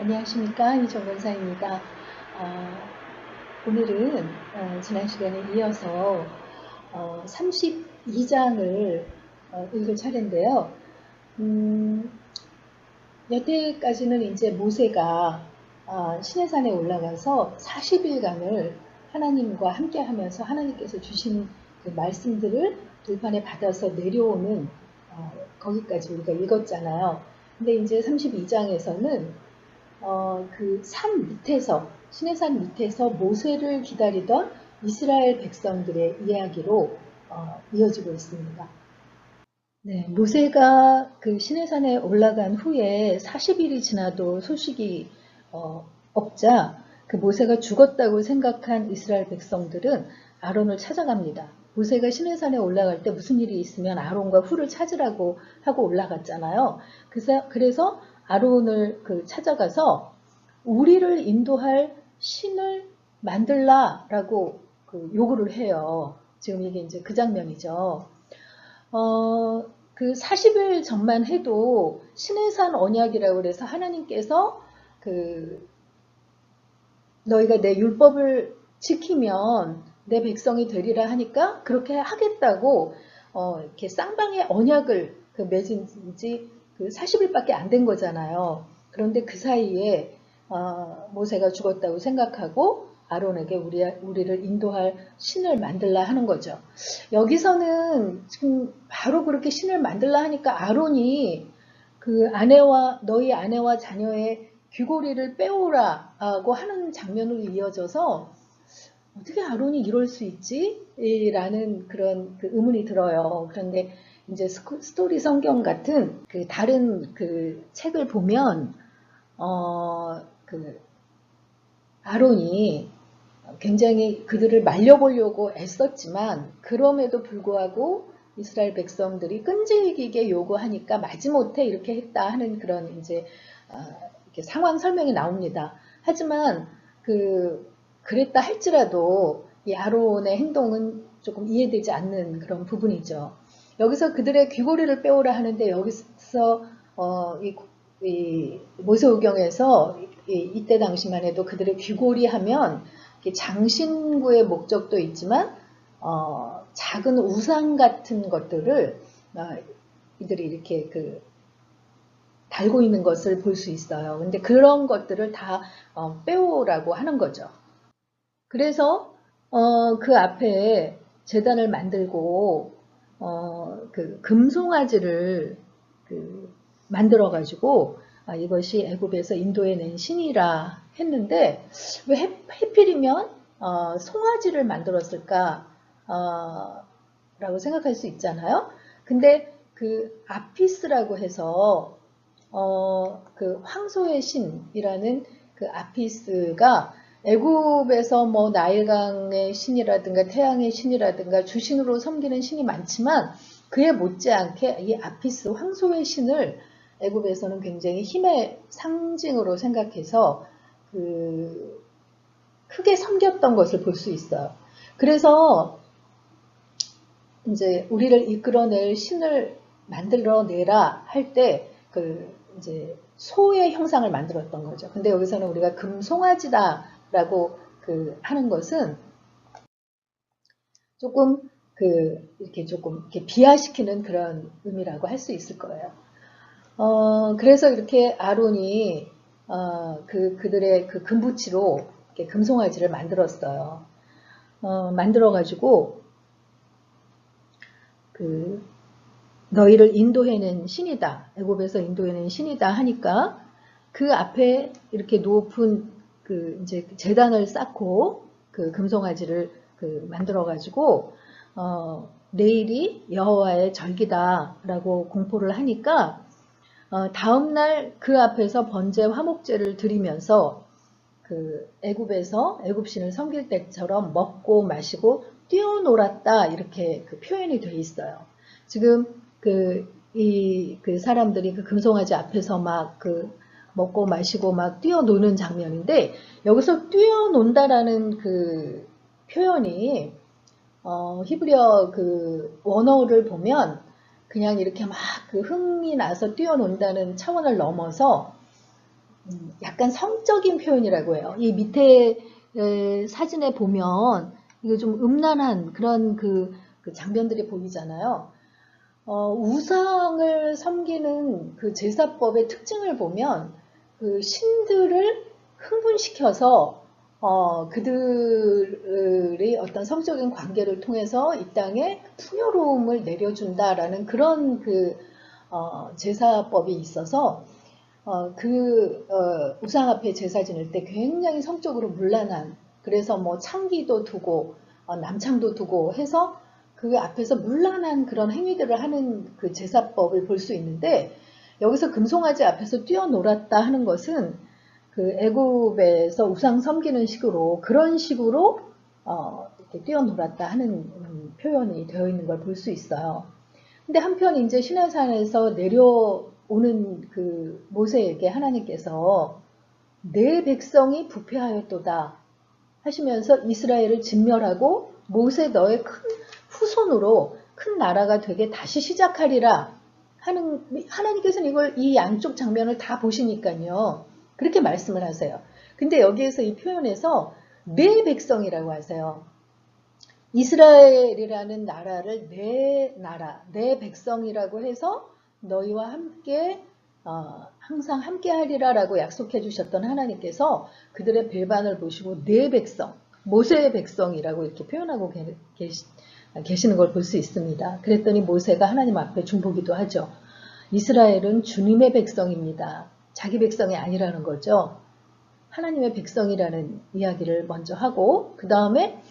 안녕하십니까, 이정 권사입니다. 오늘은 지난 시간에 이어서 32장을 읽을 차례인데요. 여태까지는 이제 모세가 시내산에 올라가서 40일간을 하나님과 함께 하면서 하나님께서 주신 그 말씀들을 들판에 받아서 내려오는 거기까지 우리가 읽었잖아요. 근데 이제 32장에서는 그 산 밑에서, 시내산 밑에서 모세를 기다리던 이스라엘 백성들의 이야기로 이어지고 있습니다. 네, 모세가 그 시내산에 올라간 후에 40일이 지나도 소식이 없자 그 모세가 죽었다고 생각한 이스라엘 백성들은 아론을 찾아갑니다. 모세가 시내산에 올라갈 때 무슨 일이 있으면 아론과 훌을 찾으라고 하고 올라갔잖아요. 그래서 아론을 찾아가서 우리를 인도할 신을 만들라라고 요구를 해요. 지금 이게 이제 그 장면이죠. 그 40일 전만 해도 시내산 언약이라고 그래서 하나님께서 너희가 내 율법을 지키면 내 백성이 되리라 하니까 그렇게 하겠다고 이렇게 쌍방의 언약을 맺은 지 40일밖에 안 된 거잖아요. 그런데 그 사이에 모세가 죽었다고 생각하고 아론에게 우리를 인도할 신을 만들라 하는 거죠. 여기서는 지금 바로 그렇게 신을 만들라 하니까 아론이 너희 아내와 자녀의 귀고리를 빼오라고 하는 장면으로 이어져서 어떻게 아론이 이럴 수 있지? 라는 그런 의문이 들어요. 그런데 이제 스토리 성경 같은 다른 책을 보면 아론이 굉장히 그들을 말려보려고 애썼지만 그럼에도 불구하고 이스라엘 백성들이 끈질기게 요구하니까 마지못해 이렇게 했다 하는 그런 이제 이렇게 상황 설명이 나옵니다. 하지만 그랬다 할지라도 이 아론의 행동은 조금 이해되지 않는 그런 부분이죠. 여기서 그들의 귀고리를 빼오라 하는데 여기서 이 모세오경에서 이때 당시만 해도 그들의 귀고리 하면 장신구의 목적도 있지만 작은 우상 같은 것들을 이들이 이렇게 달고 있는 것을 볼 수 있어요. 근데 그런 것들을 다 빼오라고 하는 거죠. 그래서 그 앞에 제단을 만들고 금송아지를 만들어 가지고 이것이 애굽에서 인도해낸 신이라 했는데 왜 해필이면 송아지를 만들었을까 라고 생각할 수 있잖아요. 근데 아피스라고 해서 황소의 신이라는 아피스가 애굽에서 뭐 나일강의 신이라든가 태양의 신이라든가 주신으로 섬기는 신이 많지만 그에 못지않게 이 아피스 황소의 신을 애굽에서는 굉장히 힘의 상징으로 생각해서 크게 섬겼던 것을 볼 수 있어요. 그래서 이제 우리를 이끌어낼 신을 만들어내라 할 때 이제 소의 형상을 만들었던 거죠. 근데 여기서는 우리가 금송아지다라고 하는 것은 조금 이렇게 비하시키는 그런 의미라고 할 수 있을 거예요. 그래서 이렇게 아론이 그들의 금부치로 이렇게 금송아지를 만들었어요. 만들어가지고 너희를 인도해낸 신이다. 애굽에서 인도해낸 신이다 하니까 그 앞에 이렇게 높은 이제 제단을 쌓고 금송아지를 만들어가지고 내일이 여호와의 절기다라고 공포를 하니까 다음날 그 앞에서 번제 화목제를 드리면서 애굽에서 애굽신을 섬길 때처럼 먹고 마시고 뛰어놀았다 이렇게 표현이 되어 있어요. 지금 사람들이 금송아지 앞에서 막 먹고 마시고 막 뛰어노는 장면인데 여기서 뛰어논다라는 표현이 히브리어 원어를 보면 그냥 이렇게 막 흥이 나서 뛰어논다는 차원을 넘어서 약간 성적인 표현이라고 해요. 이 밑에 사진에 보면 이거 좀 음란한 그런 그 장면들이 보이잖아요. 우상을 섬기는 그 제사법의 특징을 보면 그 신들을 흥분시켜서 그들의 어떤 성적인 관계를 통해서 이 땅에 풍요로움을 내려준다라는 그런 제사법이 있어서 우상 앞에 제사 지낼 때 굉장히 성적으로 문란한, 그래서 뭐 창기도 두고 남창도 두고 해서 그 앞에서 문란한 그런 행위들을 하는 그 제사법을 볼 수 있는데, 여기서 금송아지 앞에서 뛰어놀았다 하는 것은 그 애굽에서 우상 섬기는 식으로 그런 식으로 이렇게 뛰어놀았다 하는 표현이 되어 있는 걸 볼 수 있어요. 근데 한편 이제 시내산에서 내려오는 그 모세에게 하나님께서 내 백성이 부패하였도다 하시면서 이스라엘을 진멸하고 모세 너의 큰 후손으로 큰 나라가 되게 다시 시작하리라 하는, 하나님께서는 이걸 이 양쪽 장면을 다 보시니까요. 그렇게 말씀을 하세요. 근데 여기에서 이 표현에서 내 백성이라고 하세요. 이스라엘이라는 나라를 내 나라, 내 백성이라고 해서 너희와 함께 항상 함께 하리라라고 약속해 주셨던 하나님께서 그들의 배반을 보시고 내 백성, 모세의 백성이라고 이렇게 표현하고 계시는 걸 볼 수 있습니다. 그랬더니 모세가 하나님 앞에 중보기도 하죠. 이스라엘은 주님의 백성입니다. 자기 백성이 아니라는 거죠. 하나님의 백성이라는 이야기를 먼저 하고, 그 다음에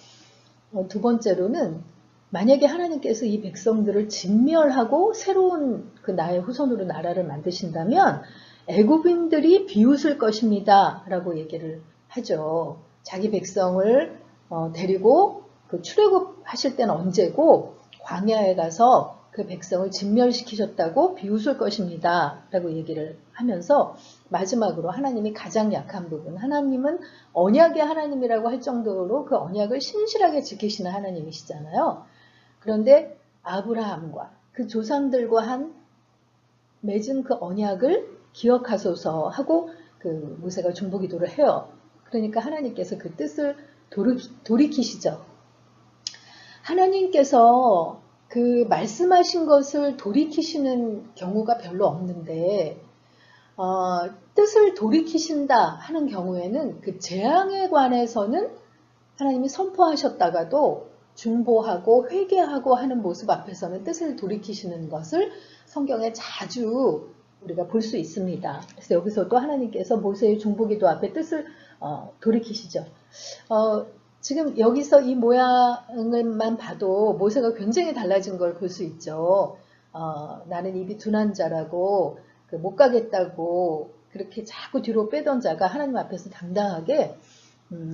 두 번째로는 만약에 하나님께서 이 백성들을 진멸하고 새로운 그 나의 후손으로 나라를 만드신다면 애굽인들이 비웃을 것입니다 라고 얘기를 하죠. 자기 백성을 데리고 그 출애굽하실 때는 언제고 광야에 가서 그 백성을 진멸시키셨다고 비웃을 것입니다 라고 얘기를 하면서 마지막으로 하나님이 가장 약한 부분, 하나님은 언약의 하나님이라고 할 정도로 그 언약을 신실하게 지키시는 하나님이시잖아요. 그런데 아브라함과 그 조상들과 맺은 그 언약을 기억하소서 하고 그 모세가 중보기도를 해요. 그러니까 하나님께서 그 뜻을 돌이키시죠. 하나님께서 그 말씀하신 것을 돌이키시는 경우가 별로 없는데 뜻을 돌이키신다 하는 경우에는 그 재앙에 관해서는 하나님이 선포하셨다가도 중보하고 회개하고 하는 모습 앞에서는 뜻을 돌이키시는 것을 성경에 자주 우리가 볼 수 있습니다. 그래서 여기서도 하나님께서 모세의 중보기도 앞에 뜻을 돌이키시죠. 지금 여기서 이 모양을만 봐도 모세가 굉장히 달라진 걸 볼 수 있죠. 나는 입이 둔한 자라고 못 가겠다고 그렇게 자꾸 뒤로 빼던 자가 하나님 앞에서 당당하게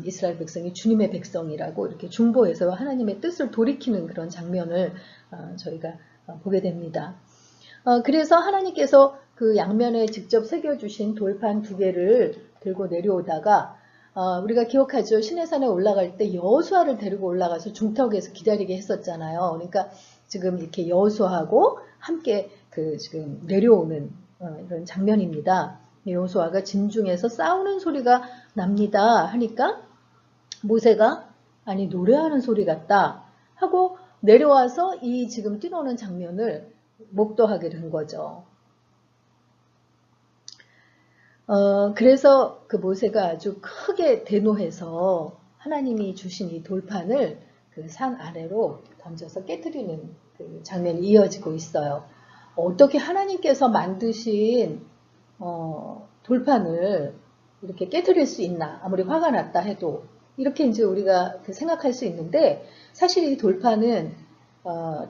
이스라엘 백성이 주님의 백성이라고 이렇게 중보해서 하나님의 뜻을 돌이키는 그런 장면을 저희가 보게 됩니다. 그래서 하나님께서 그 양면에 직접 새겨주신 돌판 2개를 들고 내려오다가 우리가 기억하죠. 시내산에 올라갈 때 여호수아를 데리고 올라가서 중턱에서 기다리게 했었잖아요. 그러니까 지금 이렇게 여호수아하고 함께 지금 내려오는 이런 장면입니다. 여호수아가 진중에서 싸우는 소리가 납니다 하니까 모세가 아니 노래하는 소리 같다 하고 내려와서 이 지금 뛰노는 장면을 목도하게 된 거죠. 그래서 그 모세가 아주 크게 대노해서 하나님이 주신 이 돌판을 그 산 아래로 던져서 깨뜨리는 그 장면이 이어지고 있어요. 어떻게 하나님께서 만드신 돌판을 이렇게 깨뜨릴 수 있나, 아무리 화가 났다 해도 이렇게 이제 우리가 생각할 수 있는데, 사실 이 돌판은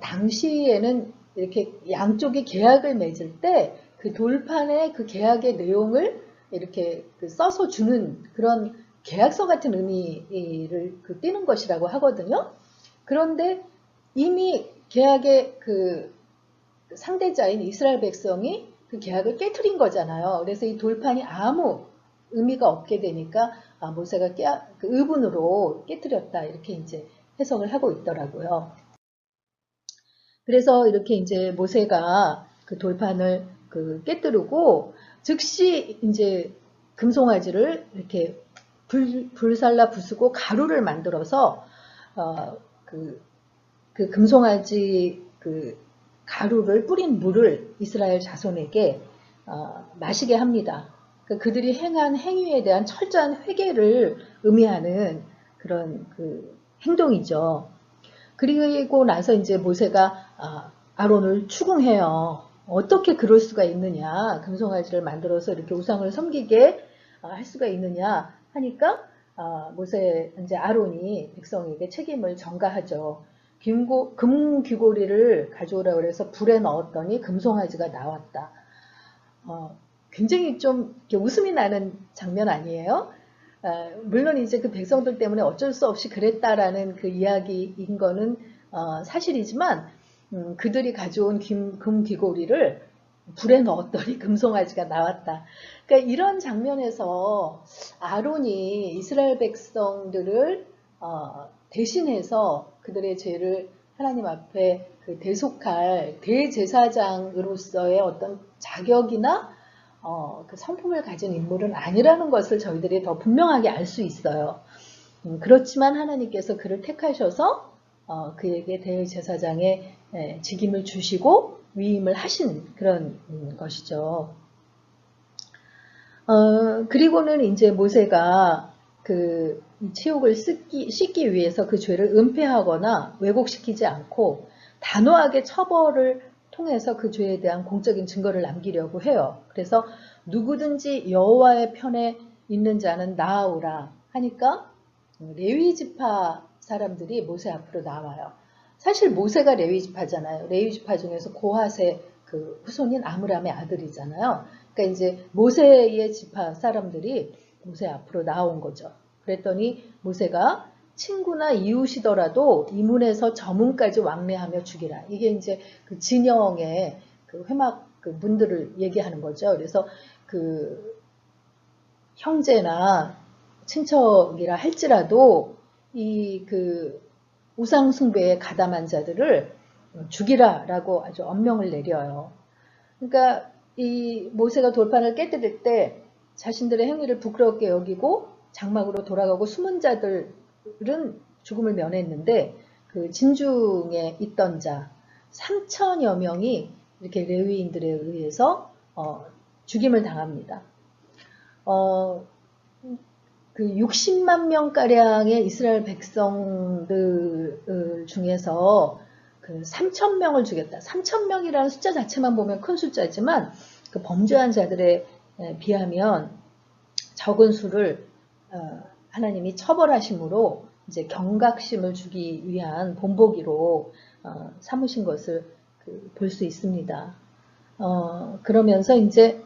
당시에는 이렇게 양쪽이 계약을 맺을 때 그 돌판의 그 계약의 내용을 이렇게 써서 주는 그런 계약서 같은 의미를 띠는 것이라고 하거든요. 그런데 이미 계약의 그 상대자인 이스라엘 백성이 그 계약을 깨트린 거잖아요. 그래서 이 돌판이 아무 의미가 없게 되니까 모세가 그 의분으로 깨트렸다 이렇게 이제 해석을 하고 있더라고요. 그래서 이렇게 이제 모세가 그 돌판을 깨뜨리고 즉시 이제 금송아지를 이렇게 불살라 부수고 가루를 만들어서 그 금송아지 그 가루를 뿌린 물을 이스라엘 자손에게 마시게 합니다. 그들이 행한 행위에 대한 철저한 회개를 의미하는 그런 그 행동이죠. 그리고 나서 이제 모세가 아론을 추궁해요. 어떻게 그럴 수가 있느냐? 금송아지를 만들어서 이렇게 우상을 섬기게 할 수가 있느냐 하니까 모세 이제 아론이 백성에게 책임을 전가하죠. 금귀고리를 가져오라 그래서 불에 넣었더니 금송아지가 나왔다. 굉장히 좀 웃음이 나는 장면 아니에요? 물론 이제 그 백성들 때문에 어쩔 수 없이 그랬다라는 그 이야기인 거는 사실이지만 그들이 가져온 금귀고리를 불에 넣었더니 금송아지가 나왔다. 그러니까 이런 장면에서 아론이 이스라엘 백성들을 대신해서 그들의 죄를 하나님 앞에 그 대속할 대제사장으로서의 어떤 자격이나 그 성품을 가진 인물은 아니라는 것을 저희들이 더 분명하게 알 수 있어요. 그렇지만 하나님께서 그를 택하셔서 그에게 대제사장의 직임을 주시고 위임을 하신 그런 것이죠. 그리고는 이제 모세가 그 치욕을 씻기 위해서 그 죄를 은폐하거나 왜곡시키지 않고 단호하게 처벌을 통해서 그 죄에 대한 공적인 증거를 남기려고 해요. 그래서 누구든지 여호와의 편에 있는 자는 나아오라 하니까 레위 지파 사람들이 모세 앞으로 나와요. 사실 모세가 레위 지파잖아요. 레위 지파 중에서 고핫의 그 후손인 아므람의 아들이잖아요. 그러니까 이제 모세의 지파 사람들이 모세 앞으로 나온 거죠. 그랬더니 모세가 친구나 이웃이더라도 이 문에서 저 문까지 왕래하며 죽이라. 이게 이제 그 진영의 그 회막 그 문들을 얘기하는 거죠. 그래서 그 형제나 친척이라 할지라도 이 그 우상 숭배에 가담한 자들을 죽이라라고 아주 엄명을 내려요. 그러니까 이 모세가 돌판을 깨뜨릴 때 자신들의 행위를 부끄럽게 여기고 장막으로 돌아가고 숨은 자들은 죽음을 면했는데 그 진중에 있던 자 3천여 명이 이렇게 레위인들에 의해서 죽임을 당합니다. 그 60만 명가량의 이스라엘 백성들 중에서 그 3,000명을 죽였다. 3,000명이라는 숫자 자체만 보면 큰 숫자지만 그 범죄한 자들에 비하면 적은 수를 하나님이 처벌하심으로 이제 경각심을 주기 위한 본보기로 삼으신 것을 볼 수 있습니다. 그러면서 이제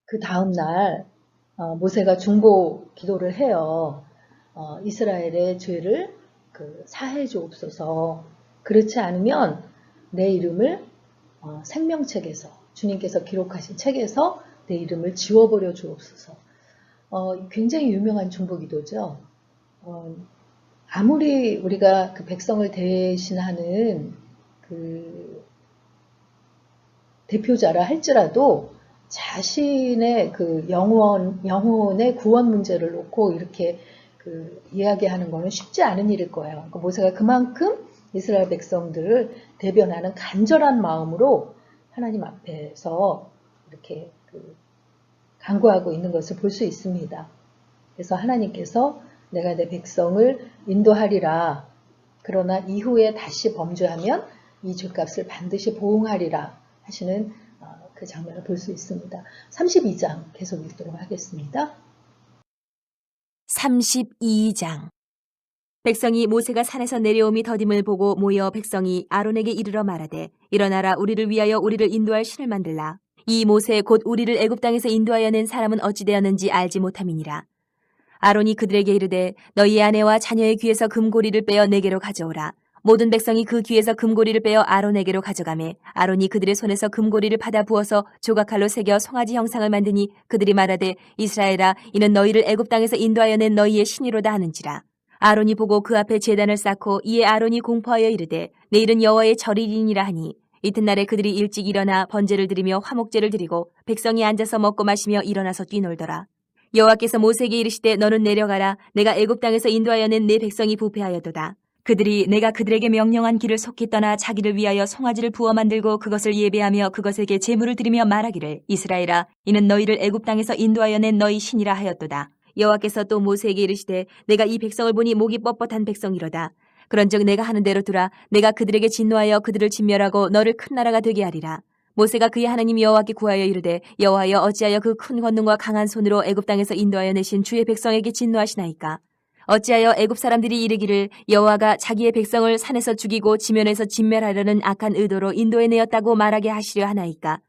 그 다음날 모세가 중보 기도를 해요. 이스라엘의 죄를 사해 주옵소서. 그렇지 않으면 내 이름을 생명책에서 주님께서 기록하신 책에서 내 이름을 지워버려 주옵소서. 굉장히 유명한 중보 기도죠. 아무리 우리가 그 백성을 대신하는 그 대표자라 할지라도 자신의 그 영혼의 구원 문제를 놓고 이렇게 이야기하는 것은 쉽지 않은 일일 거예요. 그러니까 모세가 그만큼 이스라엘 백성들을 대변하는 간절한 마음으로 하나님 앞에서 이렇게 간구하고 있는 것을 볼 수 있습니다. 그래서 하나님께서 내가 내 백성을 인도하리라. 그러나 이후에 다시 범죄하면 이 죄값을 반드시 보응하리라 하시는 그 장면을 볼 수 있습니다. 32장 계속 읽도록 하겠습니다. 32장 백성이 모세가 산에서 내려옴이 더딤을 보고 모여 백성이 아론에게 이르러 말하되 일어나라 우리를 위하여 우리를 인도할 신을 만들라. 이 모세 곧 우리를 애굽 땅에서 인도하여 낸 사람은 어찌 되었는지 알지 못함이니라. 아론이 그들에게 이르되 너희 아내와 자녀의 귀에서 금고리를 빼어 내게로 가져오라. 모든 백성이 그 귀에서 금고리를 빼어 아론에게로 가져가매 아론이 그들의 손에서 금고리를 받아 부어서 조각칼로 새겨 송아지 형상을 만드니 그들이 말하되 이스라엘아 이는 너희를 애굽 땅에서 인도하여 낸 너희의 신이로다 하는지라. 아론이 보고 그 앞에 제단을 쌓고 이에 아론이 공포하여 이르되 내일은 여호와의 절일이니라 하니 이튿날에 그들이 일찍 일어나 번제를 드리며 화목제를 드리고 백성이 앉아서 먹고 마시며 일어나서 뛰놀더라. 여호와께서 모세에게 이르시되 너는 내려가라. 내가 애굽 땅에서 인도하여 낸 내 백성이 부패하였도다. 그들이 내가 그들에게 명령한 길을 속히 떠나 자기를 위하여 송아지를 부어 만들고 그것을 예배하며 그것에게 제물을 드리며 말하기를 이스라엘아 이는 너희를 애굽 땅에서 인도하여 낸 너희 신이라 하였도다. 여호와께서 또 모세에게 이르시되 내가 이 백성을 보니 목이 뻣뻣한 백성이로다. 그런즉 내가 하는 대로 두라. 내가 그들에게 진노하여 그들을 진멸하고 너를 큰 나라가 되게 하리라. 모세가 그의 하나님 여호와께 구하여 이르되 여호와여 어찌하여 그 큰 권능과 강한 손으로 애굽 땅에서 인도하여 내신 주의 백성에게 진노하시나이까. 어찌하여 애굽 사람들이 이르기를 여호와가 자기의 백성을 산에서 죽이고 지면에서 진멸하려는 악한 의도로 인도해 내었다고 말하게 하시려 하나이까.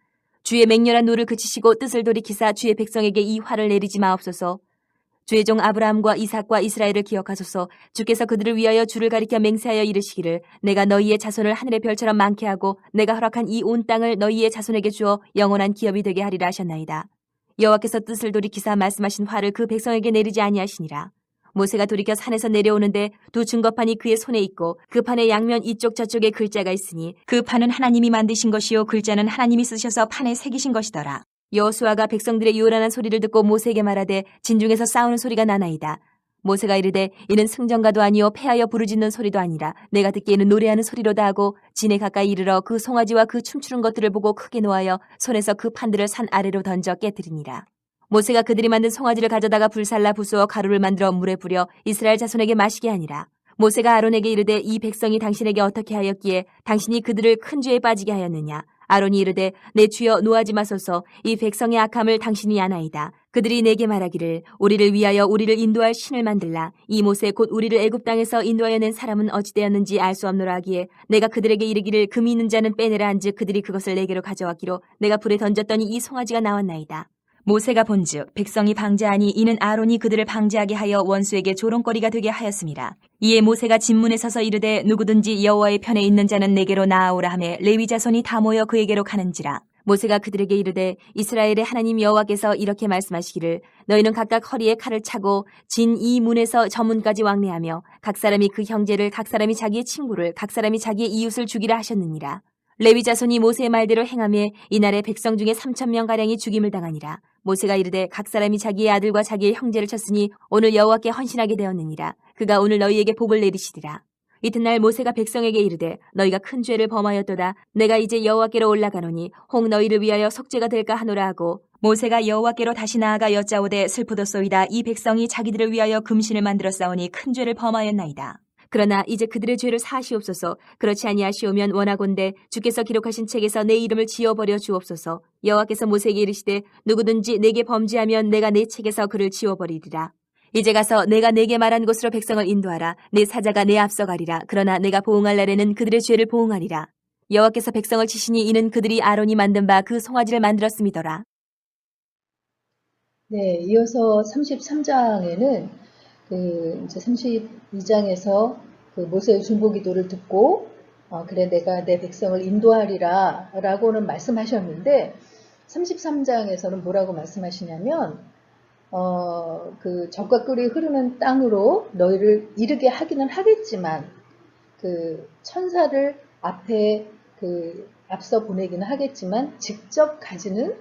주의 맹렬한 노를 그치시고 뜻을 돌이키사 주의 백성에게 이 화를 내리지 마옵소서. 주의 종 아브라함과 이삭과 이스라엘을 기억하소서. 주께서 그들을 위하여 주를 가리켜 맹세하여 이르시기를 내가 너희의 자손을 하늘의 별처럼 많게 하고 내가 허락한 이 온 땅을 너희의 자손에게 주어 영원한 기업이 되게 하리라 하셨나이다. 여호와께서 뜻을 돌이키사 말씀하신 화를 그 백성에게 내리지 아니하시니라. 모세가 돌이켜 산에서 내려오는데 두 증거판이 그의 손에 있고 그 판의 양면 이쪽 저쪽에 글자가 있으니 그 판은 하나님이 만드신 것이요 글자는 하나님이 쓰셔서 판에 새기신 것이더라. 여호수아가 백성들의 요란한 소리를 듣고 모세에게 말하되 진중에서 싸우는 소리가 나나이다. 모세가 이르되 이는 승전가도 아니요 패하여 부르짖는 소리도 아니라 내가 듣기에는 노래하는 소리로다 하고 진에 가까이 이르러 그 송아지와 그 춤추는 것들을 보고 크게 노하여 손에서 그 판들을 산 아래로 던져 깨뜨리니라. 모세가 그들이 만든 송아지를 가져다가 불살라 부수어 가루를 만들어 물에 뿌려 이스라엘 자손에게 마시게 하니라. 모세가 아론에게 이르되 이 백성이 당신에게 어떻게 하였기에 당신이 그들을 큰 죄에 빠지게 하였느냐. 아론이 이르되 내 주여 노하지 마소서. 이 백성의 악함을 당신이 아나이다. 그들이 내게 말하기를 우리를 위하여 우리를 인도할 신을 만들라. 이 모세 곧 우리를 애굽 땅에서 인도하여 낸 사람은 어찌 되었는지 알 수 없노라 하기에 내가 그들에게 이르기를 금이 있는 자는 빼내라 한즉 그들이 그것을 내게로 가져왔기로 내가 불에 던졌더니 이 송아지가 나왔나이다. 모세가 본즉 백성이 방자하니 이는 아론이 그들을 방자하게 하여 원수에게 조롱거리가 되게 하였습니다. 이에 모세가 진문에 서서 이르되 누구든지 여호와의 편에 있는 자는 내게로 나아오라 하매 레위 자손이 다 모여 그에게로 가는지라. 모세가 그들에게 이르되 이스라엘의 하나님 여호와께서 이렇게 말씀하시기를 너희는 각각 허리에 칼을 차고 진 이 문에서 저 문까지 왕래하며 각 사람이 그 형제를 각 사람이 자기의 친구를 각 사람이 자기의 이웃을 죽이라 하셨느니라. 레위 자손이 모세의 말대로 행하며 이날에 백성 중에 3,000명가량이 죽임을 당하니라. 모세가 이르되 각 사람이 자기의 아들과 자기의 형제를 쳤으니 오늘 여호와께 헌신하게 되었느니라. 그가 오늘 너희에게 복을 내리시리라. 이튿날 모세가 백성에게 이르되 너희가 큰 죄를 범하였도다. 내가 이제 여호와께로 올라가노니 혹 너희를 위하여 속죄가 될까 하노라 하고 모세가 여호와께로 다시 나아가 여짜오되 슬프도소이다. 이 백성이 자기들을 위하여 금신을 만들어 싸우니 큰 죄를 범하였나이다. 그러나 이제 그들의 죄를 사하시옵소서. 그렇지 아니하시오면 원하건대 주께서 기록하신 책에서 내 이름을 지워버려 주옵소서. 여호와께서 모세에게 이르시되 누구든지 내게 범죄하면 내가 내 책에서 그를 지워버리리라. 이제 가서 내가 내게 말한 곳으로 백성을 인도하라. 내 사자가 내 앞서 가리라. 그러나 내가 보응할 날에는 그들의 죄를 보응하리라. 여호와께서 백성을 치시니 이는 그들이 아론이 만든 바 그 송아지를 만들었음이더라. 네, 이어서 33장에는 이제 32장에서 그 모세의 중보기도를 듣고 그래 내가 내 백성을 인도하리라 라고는 말씀하셨는데 33장에서는 뭐라고 말씀하시냐면 그 적과 꿀이 흐르는 땅으로 너희를 이르게 하기는 하겠지만 그 천사를 앞에 앞서 보내기는 하겠지만 직접 가지는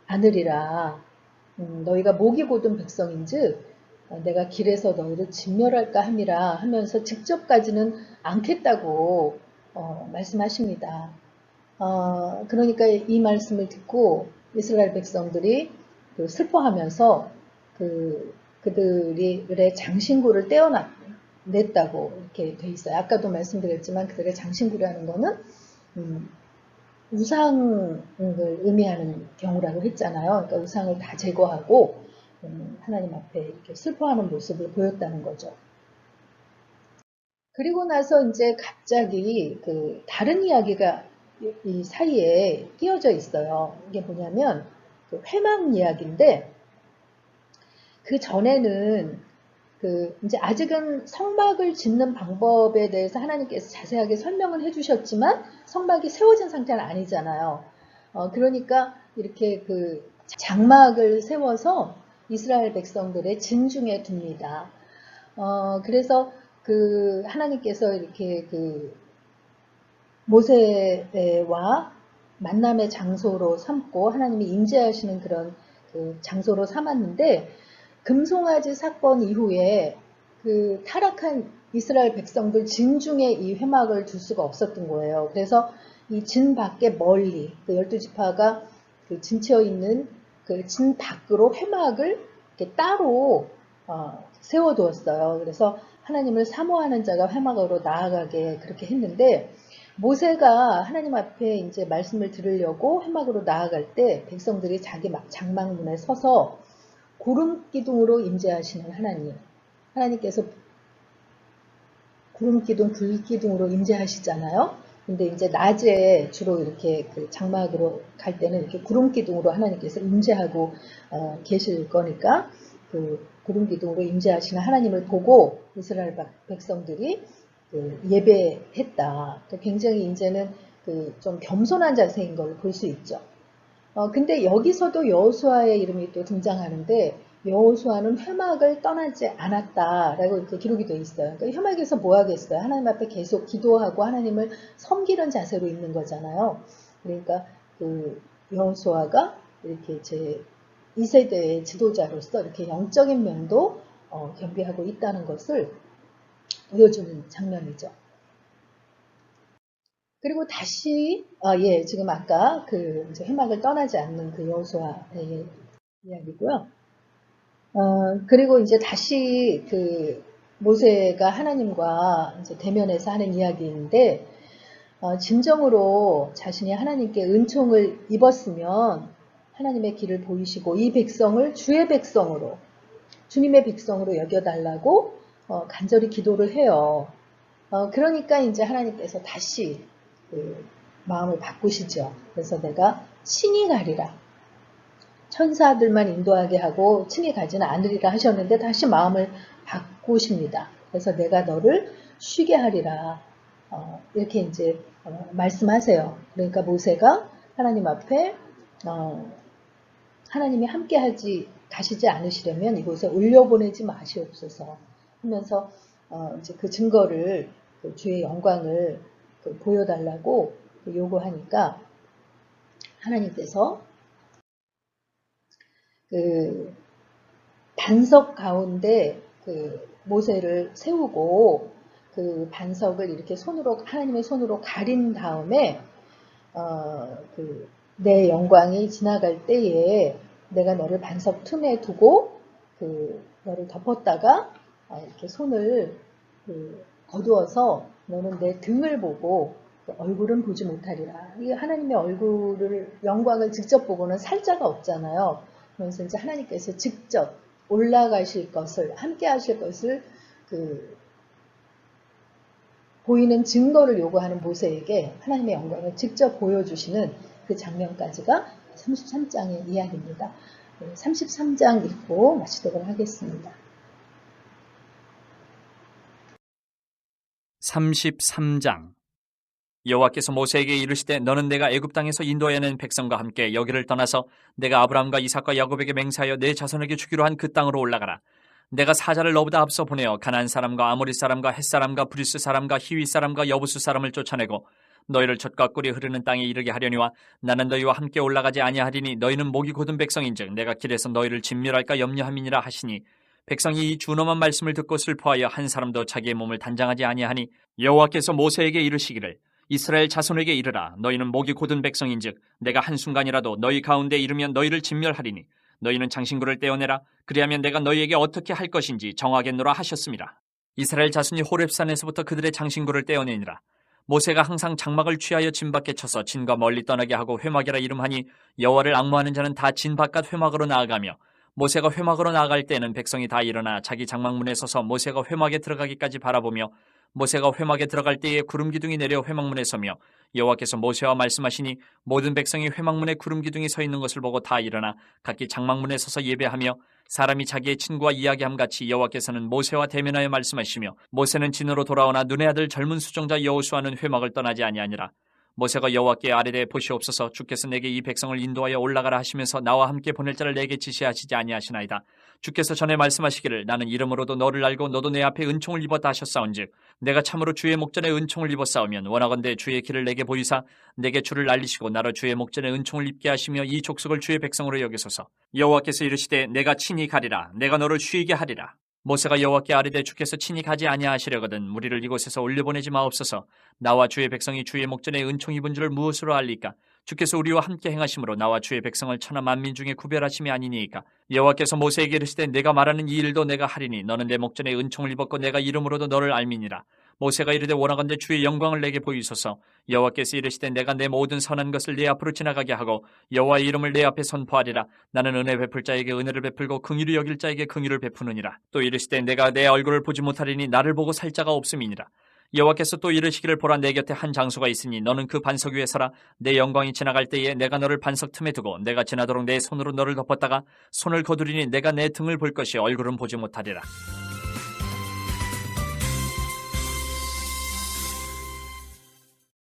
않으리라. 너희가 목이 곧은 백성인즉 내가 길에서 너희를 진멸할까 함이라 하면서 직접 가지는 않겠다고 말씀하십니다. 그러니까 이 말씀을 듣고 이스라엘 백성들이 슬퍼하면서 그들의 장신구를 떼어냈다고 이렇게 돼 있어요. 아까도 말씀드렸지만 그들의 장신구라는 거는 우상을 의미하는 경우라고 했잖아요. 그러니까 우상을 다 제거하고 하나님 앞에 이렇게 슬퍼하는 모습을 보였다는 거죠. 그리고 나서 이제 갑자기 다른 이야기가 이 사이에 끼어져 있어요. 이게 뭐냐면 회막 이야기인데 그 전에는 이제 아직은 성막을 짓는 방법에 대해서 하나님께서 자세하게 설명을 해주셨지만 성막이 세워진 상태는 아니잖아요. 그러니까 이렇게 장막을 세워서 이스라엘 백성들의 진중에 둡니다. 그래서 하나님께서 이렇게 모세와 만남의 장소로 삼고 하나님이 임재하시는 그런 그 장소로 삼았는데, 금송아지 사건 이후에 그 타락한 이스라엘 백성들 진 중에 이 회막을 둘 수가 없었던 거예요. 그래서 이 진 밖에 멀리 그 12지파가 그 진치어 있는 그 진 밖으로 회막을 이렇게 따로 세워두었어요. 그래서 하나님을 사모하는 자가 회막으로 나아가게 그렇게 했는데, 모세가 하나님 앞에 이제 말씀을 들으려고 회막으로 나아갈 때 백성들이 자기 장막문에 서서 구름 기둥으로 임재하시는 하나님께서 구름 기둥, 불 기둥으로 임재하시잖아요. 근데 이제 낮에 주로 이렇게 그 장막으로 갈 때는 이렇게 구름 기둥으로 하나님께서 임재하고 계실 거니까, 그 구름 기둥으로 임재하시는 하나님을 보고 이스라엘 백성들이 그 예배했다. 굉장히 이제는 그 좀 겸손한 자세인 걸 볼 수 있죠. 근데 여기서도 여호수아의 이름이 또 등장하는데, 여호수아는 회막을 떠나지 않았다라고 이렇게 기록이 되어 있어요. 그러니까 회막에서 뭐 하겠어요? 하나님 앞에 계속 기도하고 하나님을 섬기는 자세로 있는 거잖아요. 그러니까 그 여호수아가 이렇게 제 2세대의 지도자로서 이렇게 영적인 면도 겸비하고 있다는 것을 보여주는 장면이죠. 그리고 다시 지금 아까 그 이제 회막을 떠나지 않는 그 여호수아의 이야기고요. 그리고 이제 다시 그 모세가 하나님과 이제 대면해서 하는 이야기인데, 진정으로 자신이 하나님께 은총을 입었으면 하나님의 길을 보이시고 이 백성을 주의 백성으로, 주님의 백성으로 여겨달라고 간절히 기도를 해요. 그러니까 이제 하나님께서 다시 그 마음을 바꾸시죠. 그래서 내가 친히 가리라. 천사들만 인도하게 하고 친히 가지는 않으리라 하셨는데 다시 마음을 바꾸십니다. 그래서 내가 너를 쉬게 하리라. 이렇게 이제 말씀하세요. 그러니까 모세가 하나님 앞에 하나님이 함께 가시지 않으시려면 이곳에 올려보내지 마시옵소서 하면서 이제 그 증거를, 그 주의 영광을 보여달라고 요구하니까 하나님께서 그 반석 가운데 그 모세를 세우고 그 반석을 이렇게 하나님의 손으로 가린 다음에 내 영광이 지나갈 때에 내가 너를 반석 틈에 두고 너를 덮었다가 이렇게 손을 거두어서 너는 내 등을 보고 얼굴은 보지 못하리라. 이 하나님의 영광을 직접 보고는 살 자가 없잖아요. 그래서 이제 하나님께서 직접 올라가실 것을, 함께 하실 것을 보이는 증거를 요구하는 모세에게 하나님의 영광을 직접 보여주시는 그 장면까지가 33장의 이야기입니다. 33장 읽고 마치도록 하겠습니다. 33장. 여호와께서 모세에게 이르시되 너는 내가 애굽 땅에서 인도하여 낸 백성과 함께 여기를 떠나서 내가 아브라함과 이삭과 야곱에게 맹세하여 내 자손에게 주기로 한 그 땅으로 올라가라. 내가 사자를 너보다 앞서 보내어 가나안 사람과 아모리 사람과 헷 사람과 브리스 사람과 히위 사람과 여부수 사람을 쫓아내고 너희를 젖과 꿀이 흐르는 땅에 이르게 하려니와 나는 너희와 함께 올라가지 아니하리니 너희는 목이 곧은 백성인즉 내가 길에서 너희를 진멸할까 염려함이니라 하시니, 백성이 이 준엄한 말씀을 듣고 슬퍼하여 한 사람도 자기의 몸을 단장하지 아니하니, 여호와께서 모세에게 이르시기를 이스라엘 자손에게 이르라. 너희는 목이 곧은 백성인즉 내가 한순간이라도 너희 가운데 이르면 너희를 진멸하리니 너희는 장신구를 떼어내라. 그리하면 내가 너희에게 어떻게 할 것인지 정하겠노라 하셨습니다. 이스라엘 자손이 호렙산에서부터 그들의 장신구를 떼어내니라. 모세가 항상 장막을 취하여 진 밖에 쳐서 진과 멀리 떠나게 하고 회막이라 이름하니, 여호와를 앙모하는 자는 다 진 바깥 회막으로 나아가며, 모세가 회막으로 나아갈 때는 백성이 다 일어나 자기 장막문에 서서 모세가 회막에 들어가기까지 바라보며, 모세가 회막에 들어갈 때에 구름 기둥이 내려 회막문에 서며, 여호와께서 모세와 말씀하시니 모든 백성이 회막문에 구름 기둥이 서 있는 것을 보고 다 일어나 각기 장막문에 서서 예배하며, 사람이 자기의 친구와 이야기함 같이 여호와께서는 모세와 대면하여 말씀하시며, 모세는 진으로 돌아오나 눈의 아들 젊은 수종자 여호수아는 회막을 떠나지 아니하니라. 모세가 여호와께 아뢰되 보시옵소서, 주께서 내게 이 백성을 인도하여 올라가라 하시면서 나와 함께 보낼 자를 내게 지시하시지 아니하시나이다. 주께서 전에 말씀하시기를 나는 이름으로도 너를 알고 너도 내 앞에 은총을 입었다 하셨사온즉 내가 참으로 주의 목전에 은총을 입었사오면 원하건대 주의 길을 내게 보이사 내게 주를 알리시고 나로 주의 목전에 은총을 입게 하시며 이 족속을 주의 백성으로 여기소서. 여호와께서 이르시되 내가 친히 가리라. 내가 너를 쉬게 하리라. 모세가 여호와께 아뢰되 주께서 친히 가지 아니하시려거든 무리를 이곳에서 올려보내지 마옵소서. 나와 주의 백성이 주의 목전에 은총 입은 줄을 무엇으로 알리까? 주께서 우리와 함께 행하심으로 나와 주의 백성을 천하 만민 중에 구별하심이 아니니이까. 여호와께서 모세에게 이르시되 내가 말하는 이 일도 내가 하리니 너는 내 목전에 은총을 입었고 내가 이름으로도 너를 알미니라. 모세가 이르되 원하건대 주의 영광을 내게 보이소서. 여호와께서 이르시되 내가 내 모든 선한 것을 네 앞으로 지나가게 하고 여호와의 이름을 내 앞에 선포하리라. 나는 은혜 베풀 자에게 은혜를 베풀고 긍휼히 여길 자에게 긍휼을 베푸느니라. 또 이르시되 내가 내 얼굴을 보지 못하리니 나를 보고 살 자가 없음이니라. 여호와께서 또 이르시기를 보라 내 곁에 한 장소가 있으니 너는 그 반석 위에 서라. 내 영광이 지나갈 때에 내가 너를 반석 틈에 두고 내가 지나도록 내 손으로 너를 덮었다가 손을 거두리니 내가 내 등을 볼 것이 얼굴은 보지 못하리라.